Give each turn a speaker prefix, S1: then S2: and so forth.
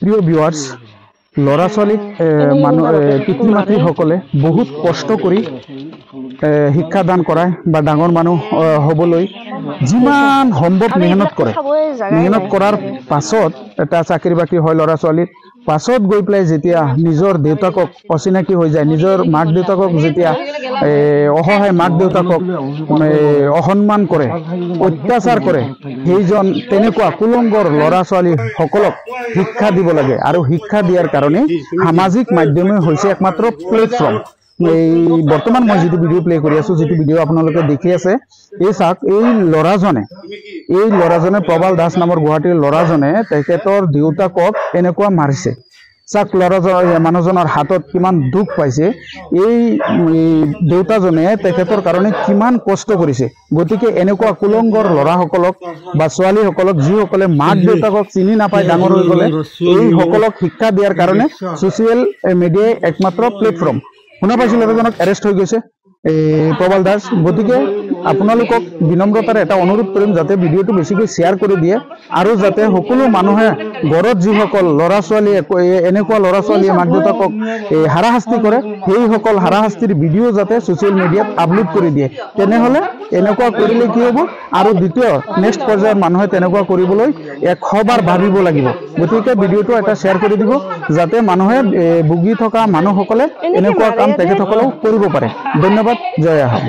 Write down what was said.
S1: প্ৰিয় ভিউৱাৰ্ছ ল'ৰা ছোৱালীক পিতৃ মাতৃসকলে বহুত কষ্ট কৰি শিক্ষাদান কৰায় বা ডাঙৰ মানুহ হ'বলৈ যিমান সম্ভৱ মেহনত কৰে মেহনত কৰাৰ পাছত এটা চাকৰি বাকৰি হয় ল'ৰা ছোৱালীৰ পাছত গৈ পেলাই যেতিয়া নিজৰ দেউতাকক অচিনাকি হৈ যায় নিজৰ মাক দেউতাকক যেতিয়া অসহায় মাক দেউতাকক অসন্মান কৰে অত্যাচাৰ কৰে সেইজন তেনেকুৱা কুলংগৰ ল'ৰা ছোৱালীসকলক শিক্ষা দিব লাগে আৰু শিক্ষা দিয়াৰ কাৰণে সামাজিক মাধ্যমে হৈছে একমাত্ৰ প্লেটফৰ্ম এই বৰ্তমান মই যেটো ভিডিও প্লে কৰি আছো যেটো ভিডিও আপোনালোকে দেখি আছে এই চাক এই ল'ৰাজনে প্ৰবাল দাস নামৰ গুৱাহাটীৰ ল'ৰাজনে তেখেতৰ দেউতাকক এনেকুৱা মাৰিছে চাক মানুহজনৰ হাতত কিমান দুখ পাইছে এই দেউতাজনে তেখেতৰ কাৰণে কিমান কষ্ট কৰিছে গতিকে এনেকুৱা কুলংগৰ ল'ৰাসকলক বা ছোৱালীসকলক যিসকলে মাক দেউতাকক চিনি নাপায় ডাঙৰ হৈ গ'লে এই সকলক শিক্ষা দিয়াৰ কাৰণে ছ'চিয়েল মিডিয়াই একমাত্ৰ প্লেটফৰ্ম শুনা পাইছিল এজনক এৰেষ্ট হৈ গৈছে প্ৰবাল দাস গতিকে আপোনালোকক বিনম্ৰতাৰে এটা অনুৰোধ কৰিম যাতে ভিডিওটো বেছিকৈ শ্বেয়াৰ কৰি দিয়ে আৰু যাতে সকলো মানুহে ঘৰত যিসকল ল'ৰা ছোৱালীয়ে এনেকুৱা ল'ৰা ছোৱালীয়ে মাক দেউতাকক হাৰাশাস্তি কৰে সেইসকল হাৰাশাস্তিৰ ভিডিঅ' যাতে ছ'চিয়েল মিডিয়াত আপলোড কৰি দিয়ে তেনেহ'লে এনেকুৱা কৰিলে কি হ'ব আৰু দ্বিতীয় নেক্সট পৰ্যায়ত মানুহে তেনেকুৱা কৰিবলৈ 100 বাৰ ভাবিব লাগিব গতিকে ভিডিঅ'টো এটা শ্বেয়াৰ কৰি দিব যাতে মানুহে ভুগি থকা মানুহসকলে এনেকুৱা কাম তেখেতসকলেও কৰিব পাৰে ধন্যবাদ জয় আহোম